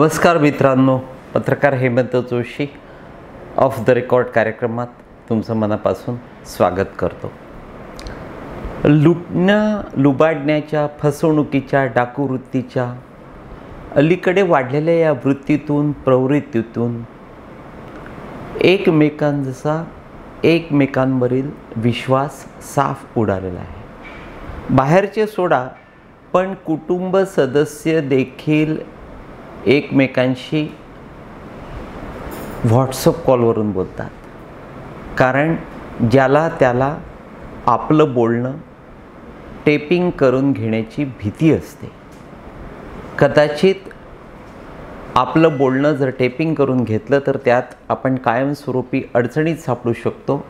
नमस्कार मित्रांनो, पत्रकार Hemant Joshi of the record कार्यक्रमात तुमचं मनापासून स्वागत करतो. लुबाडण्याच्या, फसवणुकीच्या, डाकूवृत्तीच्या अलीकडे वाढलेल्या या वृत्तीतून, प्रवृत्तीतून एकमेकांवरील विश्वास साफ उडालेला आहे. बाहेरचे सोडा, पण कुटुंब सदस्य देखील एकमेकांशी व्हॉट्सअप कॉलवरून बोलतात. कारण ज्याला त्याला आपलं बोलणं टेपिंग करून घेण्याची भीती असते. कदाचित आपलं बोलणं जर टेपिंग करून घेतलं तर त्यात आपण कायमस्वरूपी अडचणीत सापडू शकतो,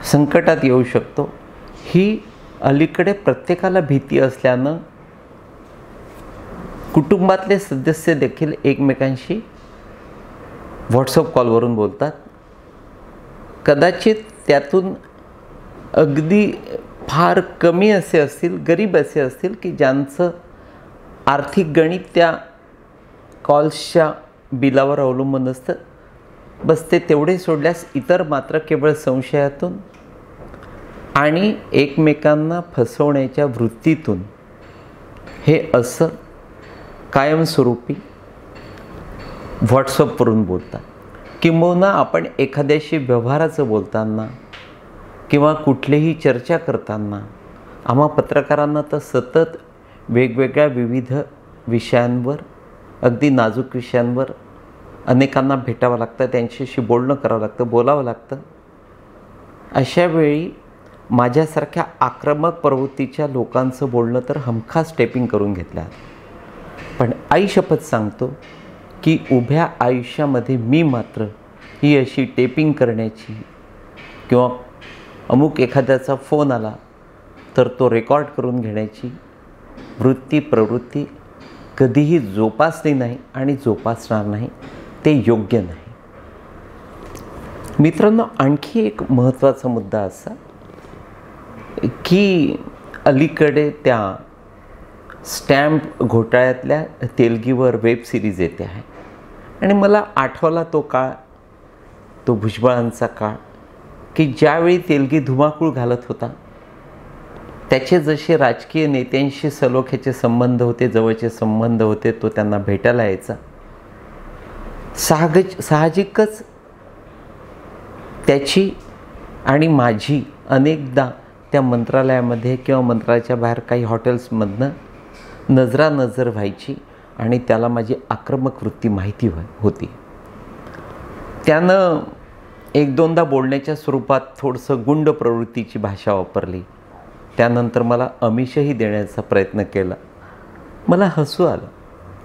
संकटात येऊ शकतो. ही अलीकडे प्रत्येकाला भीती असल्यानं कुटुंबातले सदस्य देखील एकमेकांशी व्हॉट्सअप कॉलवरून बोलतात. कदाचित त्यातून अगदी फार कमी असे असतील, गरीब असे असतील की ज्यांचं आर्थिक गणित त्या कॉल्सच्या बिलावर अवलंबून असतं. बस ते तेवढे सोडल्यास इतर मात्र केवळ संशयातून आणि एकमेकांना फसवण्याच्या वृत्तीतून हे असं कायमस्वरूपी व्हॉट्सअपवरून बोलतात. किंबहुना आपण एखाद्याशी व्यवहाराचं बोलताना किंवा कुठलीही चर्चा करताना आम्हा पत्रकारांना तर सतत वेगवेगळ्या विविध विषयांवर, अगदी नाजूक विषयांवर अनेकांना भेटावं लागतं, त्यांच्याशी बोलणं करावं लागतं, बोलावं लागतं. अशा वेळी माझ्यासारख्या आक्रमक प्रवृत्तीच्या लोकांचं बोलणं तर हमखास टेपिंग करून घेतलं. पण आई शपथ सांगतो की उभ्या आयुष्यामध्ये मी मात्र ही अशी टेपिंग करण्याची किंवा अमुक एखाद्याचा फोन आला तर तो रेकॉर्ड करून घेण्याची प्रवृत्ती कधीही जोपासली नाही आणि जोपासणार नाही. ते योग्य नाही. मित्रांनो, आणखी एक महत्त्वाचा मुद्दा असा की अलीकडे त्या स्टॅम्प घोटाळ्यातल्या तेलगीवर वेब सिरीज येते आहे आणि मला आठवला तो काळ, तो भुजबळांचा काळ की ज्यावेळी तेलगी धुमाकूळ घालत होता. त्याचे जसे राजकीय नेत्यांशी सलोख्याचे संबंध होते, जवळचे संबंध होते, तो त्यांना भेटायला यायचा. साहजिकच त्याची आणि माझी अनेकदा त्या मंत्रालयामध्ये किंवा मंत्रालयाच्या बाहेर काही हॉटेल्समधनं नजरानजर व्हायची आणि त्याला माझी आक्रमक वृत्ती माहिती होती. त्यानं एक दोनदा बोलण्याच्या स्वरूपात थोडंसं गुंड प्रवृत्तीची भाषा वापरली. त्यानंतर मला आमिषही देण्याचा प्रयत्न केला. मला हसू आलं.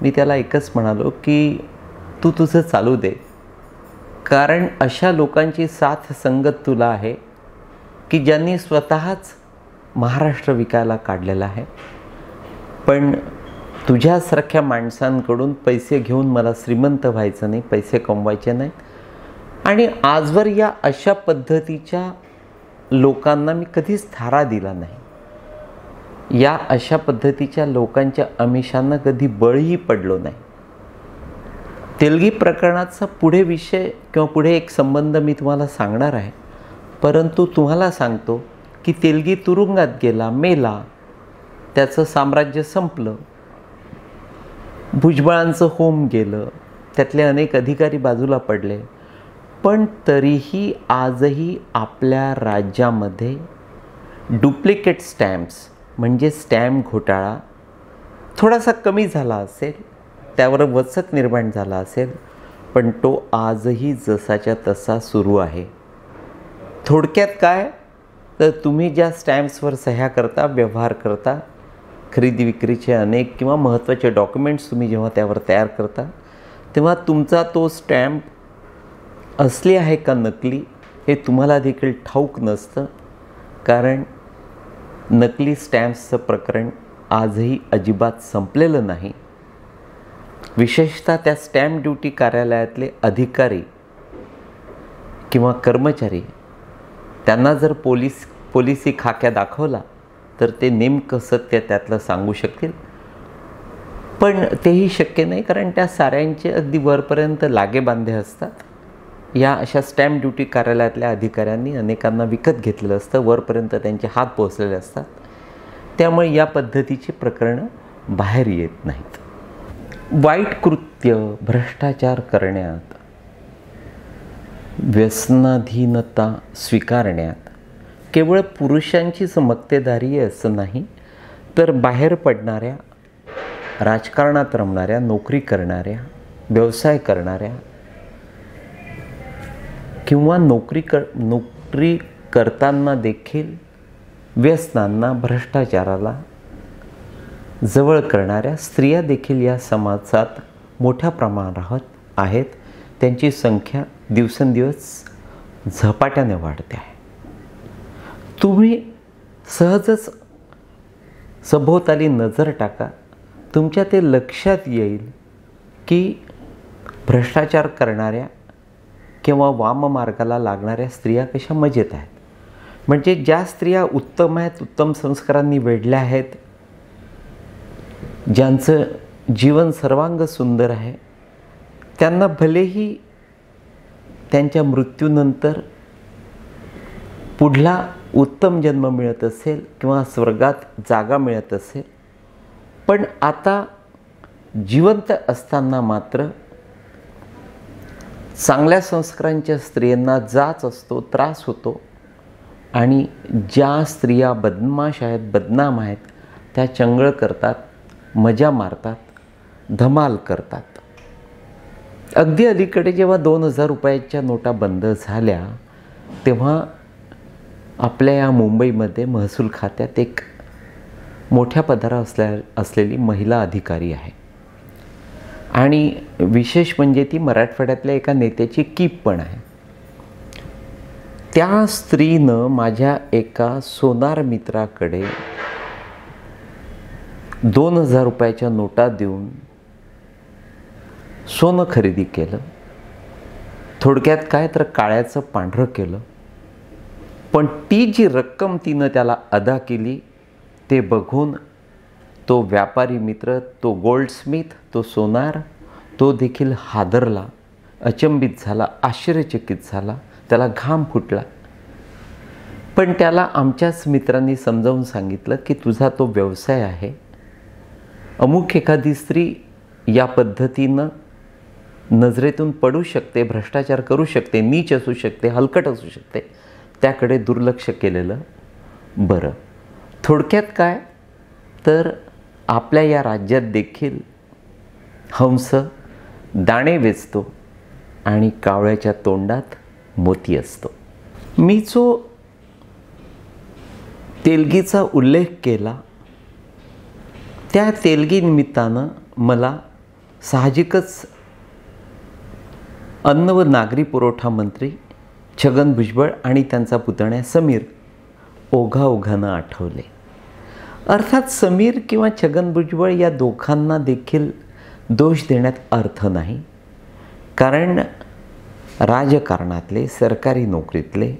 मी त्याला एकच म्हणालो की तू तुझं चालू दे, कारण अशा लोकांची साथ संगत तुला आहे की ज्यांनी स्वतःच महाराष्ट्र विकायला काढलेला आहे. पण तुझ्यासारख्या माणसांकडून पैसे घेऊन मला श्रीमंत व्हायचं नाही, पैसे कमवायचे नाहीत. आणि आजवर या अशा पद्धतीच्या लोकांना मी कधीच थारा दिला नाही. या अशा पद्धतीच्या लोकांच्या आमिषांना कधी बळीही पडलो नाही. तेलगी प्रकरणाचा पुढे विषय किंवा पुढे एक संबंध मी तुम्हाला सांगणार आहे. परंतु तुम्हाला सांगतो की तेलगी तुरुंगात गेला, मेला, त्याचं साम्राज्य संपलं, भुजबळांचं होम गेलं, त्यातले अनेक अधिकारी बाजूला पडले. पण तरीही आजही आपल्या राज्यामध्ये डुप्लिकेट स्टॅम्प्स म्हणजे स्टॅम्प घोटाळा थोडासा कमी झाला असेल, त्यावर वचक निर्माण झाला असेल, पण तो आजही जसाच्या तसा सुरू आहे. थोडक्यात काय तर तुम्ही ज्या स्टॅम्प्सवर सह्या करता, व्यवहार करता, खरेदी विक्रीचे अनेक किंवा महत्त्वाचे डॉक्युमेंट्स तुम्ही जेव्हा त्यावर तयार करता, तेव्हा तुमचा तो स्टॅम्प असली आहे का नकली हे तुम्हाला देखील ठाऊक नसतं. कारण नकली स्टॅम्प्सचं प्रकरण आजही अजिबात संपलेलं नाही. विशेषतः त्या स्टॅम्प ड्युटी कार्यालयातले अधिकारी किंवा कर्मचारी, त्यांना जर पोलिसी खाक्या दाखवला तर ते नेमकं सत्य त्यातलं सांगू शकतील. पण तेही शक्य नाही, कारण त्या साऱ्यांचे अगदी वरपर्यंत लागेबांधे असतात. या अशा स्टॅम्प ड्युटी कार्यालयातल्या अधिकाऱ्यांनी अनेकांना विकत घेतलेलं असतं, वरपर्यंत त्यांचे हात पोचलेले असतात. त्यामुळे या पद्धतीची प्रकरणं बाहेर येत नाहीत. वाईट कृत्य, भ्रष्टाचार करण्यात, व्यसनाधीनता स्वीकारण्यात केवळ पुरुषांचीच मक्तेदारी असं नाही, तर बाहेर पडणाऱ्या, राजकारणात रमणाऱ्या, नोकरी करणाऱ्या, व्यवसाय करणाऱ्या किंवा नोकरी करताना देखील व्यसनांना, भ्रष्टाचाराला जवळ करणाऱ्या स्त्रिया देखील या समाजात मोठ्या प्रमाणात आहेत. त्यांची संख्या दिवसेंदिवस झपाट्याने वाढते आहे. तुम्ही सहजच सभोवताली नजर टाका, तुमच्या ते लक्षात येईल की भ्रष्टाचार करणाऱ्या किंवा वाममार्गाला लागणाऱ्या स्त्रिया कशा मजेत आहेत. म्हणजे ज्या स्त्रिया उत्तम आहेत, उत्तम संस्कारांनी वेढल्या आहेत, ज्यांचं जीवन सर्वांग सुंदर आहे, त्यांना भलेही त्यांच्या मृत्यूनंतर पुढला उत्तम जन्म मिळत असेल किंवा स्वर्गात जागा मिळत असेल, पण आता जिवंत असताना मात्र चांगल्या संस्कारांच्या स्त्रियांना जाच असतो, त्रास होतो. आणि ज्या स्त्रिया बदमाश आहेत, बदनाम आहेत, त्या चंगळ करतात, मजा मारतात, धमाल करतात. अगदी अलीकडे जेव्हा 2000 रुपयाच्या नोटा बंद झाल्या, तेव्हा आपल्या या मुंबईमध्ये महसूल खात्यात एक मोठ्या पदावर असलेली महिला अधिकारी आहे. आणि विशेष म्हणजे ती मराठवाड्यातल्या एका नेत्याची कीप पण आहे. त्या स्त्रीनं माझ्या एका सोनार मित्राकडे 2000 रुपयाच्या नोटा देऊन सोनं खरेदी केलं. थोडक्यात काय तर काळ्याचं पांढरं केलं. पण ती जी रक्कम तिनं त्याला अदा केली ते बघून तो व्यापारी मित्र, तो गोल्डस्मिथ, तो सोनार, तो देखील हादरला, अचंबित झाला, आश्चर्यचकित झाला, त्याला घाम फुटला. पण त्याला आमच्याच मित्रांनी समजावून सांगितलं की तुझा तो व्यवसाय आहे, अमुक एखादी स्त्री या पद्धतीनं नजरेतून पडू शकते, भ्रष्टाचार करू शकते, नीच असू शकते, हलकट असू शकते, त्याकडे दुर्लक्ष केलेलं बरं. थोडक्यात काय तर आपल्या या राज्यात देखील हंस दाणे वेचतो आणि कावळ्याच्या तोंडात मोती असतो. मी जो तेलगीचा उल्लेख केला, त्या तेलगी निमित्तानं मला साहजिकच अन्न व नागरी पुरवठा मंत्री छगन भुजबळ आणि त्यांचा पुतण्या समीर ओघाओघानं आठवले. अर्थात समीर किंवा छगन भुजबळ या दोघांना देखील दोष देण्यात अर्थ नाही, कारण राजकारणातले, सरकारी नोकरीतले,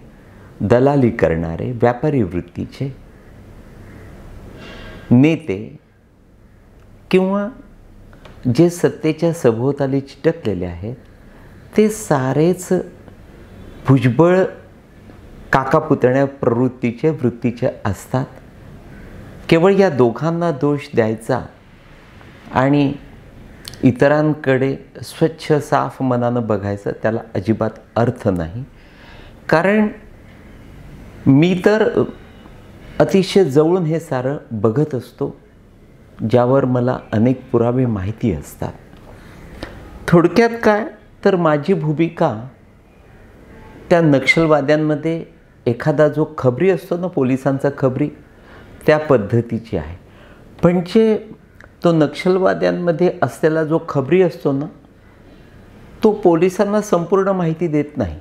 दलाली करणारे, व्यापारी वृत्तीचे नेते किंवा जे सत्तेच्या सभोवताली चिटकलेले आहेत, ते सारेच भुजबळ काका पुतण्या प्रवृत्तीचे, वृत्तीचे असतात. केवळ या दोघांना दोष द्यायचा आणि इतरांकडे स्वच्छ साफ मनानं बघायचं, त्याला अजिबात अर्थ नाही. कारण मी तर अतिशय जवळून हे सारं बघत असतो, ज्यावर मला अनेक पुरावे माहिती असतात. थोडक्यात काय तर माझी भूमिका त्या नक्षलवाद्यांमध्ये एखादा जो खबरी असतो ना, पोलिसांचा खबरी, त्या पद्धतीची आहे. पण जे तो नक्षलवाद्यांमध्ये असलेला जो खबरी असतो ना, तो पोलिसांना संपूर्ण माहिती देत नाही,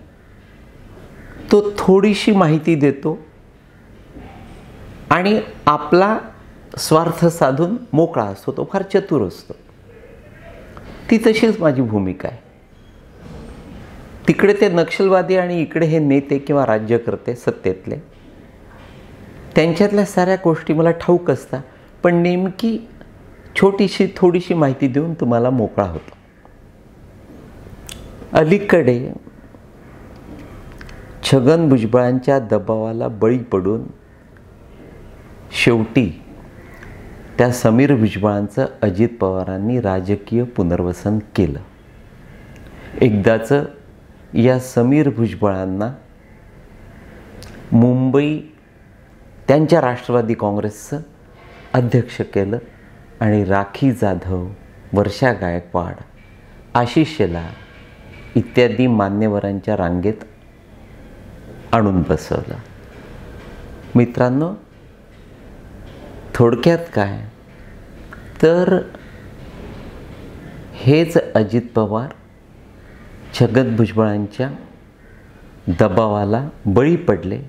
तो थोडीशी माहिती देतो आणि आपला स्वार्थ साधून मोकळा असतो. तो फार चतुर असतो. ती तशीच माझी भूमिका आहे. तिकडे ते नक्षलवादी आणि इकडे हे नेते किंवा राज्यकर्ते सत्तेतले, त्यांच्यातल्या साऱ्या गोष्टी मला ठाऊक असतात. पण नेमकी थोडीशी माहिती देऊन तुम्हाला मोकळा होतो. अलीकडे छगन भुजबळांच्या दबावाला बळी पडून शेवटी त्या समीर भुजबळांचं अजित पवारांनी राजकीय पुनर्वसन केलं. एकदाचं या समीर भुजबळांना मुंबई त्यांच्या राष्ट्रवादी काँग्रेसचं अध्यक्ष केलं आणि राखी जाधव, वर्षा गायकवाड, आशिष शेलार इत्यादी मान्यवरांच्या रांगेत आणून बसवलं. मित्रांनो, थोडक्यात काय तर हेच अजित पवार छगन भुजबळांच्या दबावाला बळी पडले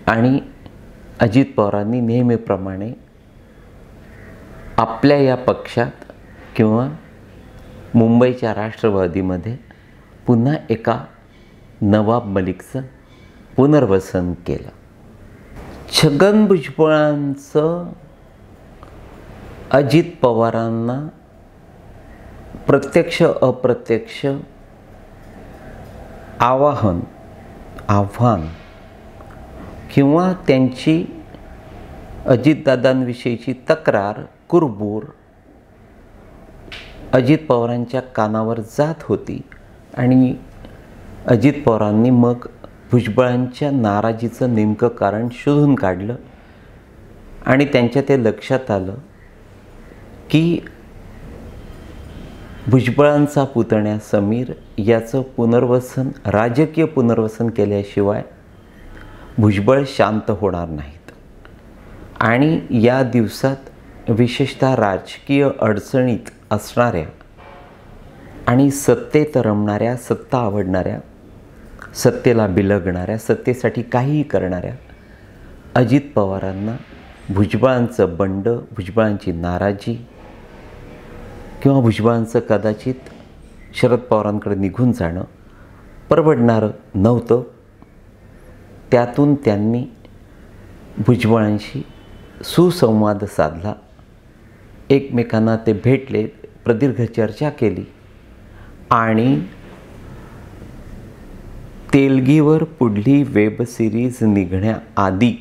आणि अजित पवारांनी नेहमीप्रमाणे आपल्या या पक्षात किंवा मुंबईच्या राष्ट्रवादीमध्ये पुन्हा एका नवाब मलिकचं पुनर्वसन केलं. छगन भुजबळांचं अजित पवारांना प्रत्यक्ष अप्रत्यक्ष आव्हान किंवा त्यांची अजितदादांविषयीची तक्रार, कुरबूर अजित पवारांच्या कानावर जात होती आणि अजित पवारांनी मग भुजबळांच्या नाराजीचं नेमकं कारण शोधून काढलं आणि त्यांच्या ते लक्षात आलं की भुजबळांचा पुतण्या समीर याचं पुनर्वसन, राजकीय पुनर्वसन केल्याशिवाय भुजबळ शांत होणार नाहीत आणि या दिवसात विशेषतः राजकीय अडचणीत असणाऱ्या आणि सत्तेत रमणाऱ्या, सत्ता आवडणाऱ्या, सत्तेला बिलगणाऱ्या, सत्तेसाठी काहीही करणाऱ्या अजित पवारांना भुजबळांचं बंड, भुजबळांची नाराजी किंवा भुजबळांचं कदाचित शरद पवारांकडे निघून जाणं परवडणारं नव्हतं. त्यातून त्यांनी भुजबळांशी सुसंवाद साधला, एकमेकांना ते भेटले, प्रदीर्घ चर्चा केली आणि तेलगीवर पुढली वेब सिरीज निघण्याआधी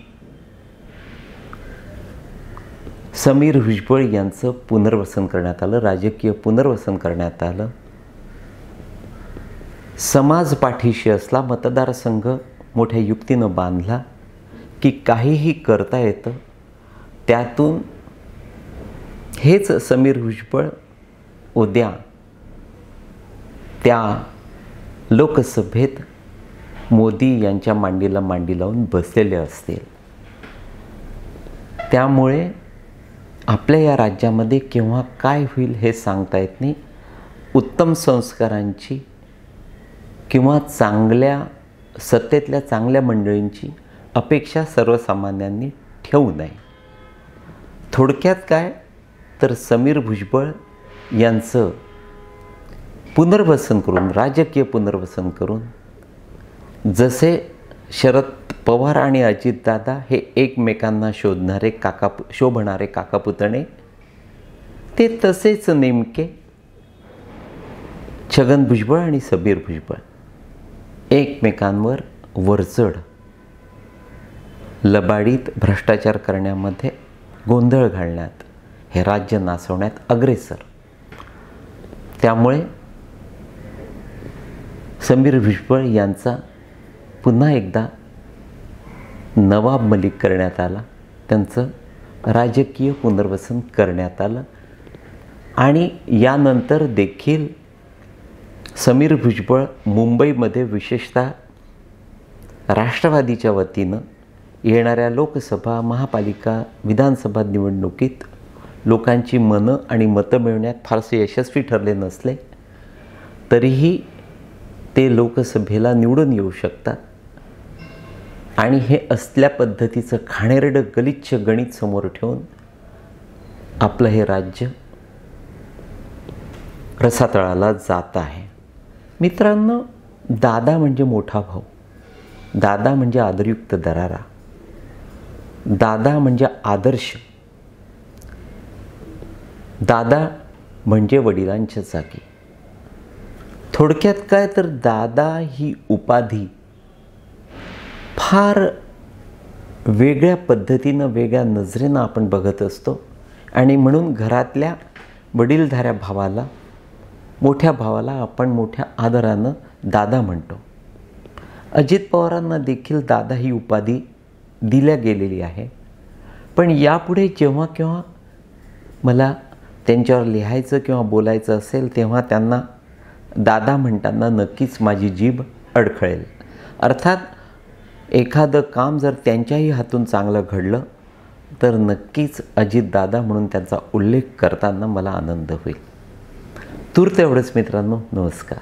समीर भुजबळ यांचं पुनर्वसन करण्यात आलं, राजकीय पुनर्वसन करण्यात आलं. समाज पाठीशी असला, मतदारसंघ मोठ्या युक्तीनं बांधला की काहीही करता येतं. त्यातून हेच समीर भुजबळ उद्या त्या लोकसभेत मोदी यांच्या मांडीला मांडी लावून बसलेले असतील. त्यामुळे आपल्या या राज्यामध्ये केव्हा काय होईल हे सांगता येत नाही. उत्तम संस्कारांची किंवा चांगल्या सत्तेतल्या चांगल्या मंडळींची अपेक्षा सर्वसामान्यांनी ठेवू नये. थोडक्यात काय तर समीर भुजबळ यांचं पुनर्वसन करून, राजकीय पुनर्वसन करून, जसे शरद पवार आणि अजितदादा हे एकमेकांना शोभणारे काका पुतणे, ते तसेच नेमके छगन भुजबळ आणि समीर भुजबळ एकमेकांवर वरचढ, लबाडीत भ्रष्टाचार करण्यामध्ये, गोंधळ घालण्यात, हे राज्य नासवण्यात अग्रेसर. त्यामुळे समीर भुजबळ यांचा पुन्हा एकदा नवाब मलिक करण्यात आला, त्यांचं राजकीय पुनर्वसन करण्यात आलं आणि यानंतर देखील समीर भुजबळ मुंबईमध्ये विशेषतः राष्ट्रवादीच्या वतीनं येणाऱ्या लोकसभा, महापालिका, विधानसभा निवडणुकीत लोकांची मनं आणि मतं मिळवण्यात फारसे यशस्वी ठरले नसले तरीही ते लोकसभेला निवडून येऊ शकतात आणि हे असल्या पद्धतीचं घाणेरडं गलिच्छ गणित समोर ठेवून आपलं हे राज्य रसातळाला जात आहे. मित्रांनो, दादा म्हणजे मोठा भाऊ, दादा म्हणजे आदरयुक्त दरारा, दादा म्हणजे आदर्श. दादा म्हणजे वडिलांच्या जागी. थोडक्यात काय तर दादा ही उपाधी फार वेगळ्या पद्धतीनं, वेगळ्या नजरेनं आपण बघत असतो आणि म्हणून घरातल्या वडीलधाऱ्या भावाला, मोठ्या भावाला आपण मोठ्या आदरानं दादा म्हणतो. अजित पवारांना देखील दादा ही उपाधी दिल्या गेलेली आहे. पण यापुढे जेव्हा केव्हा मला त्यांच्यावर लिहायचं किंवा बोलायचं असेल तेव्हा त्यांना दादा म्हणताना नक्कीच माझी जीभ अडखळेल. अर्थात एखादं काम जर त्यांच्याही हातून चांगलं घडलं तर नक्कीच अजितदादा म्हणून त्यांचा उल्लेख करताना मला आनंद होईल. तूर्त एवढंच मित्रांनो. नमस्कार.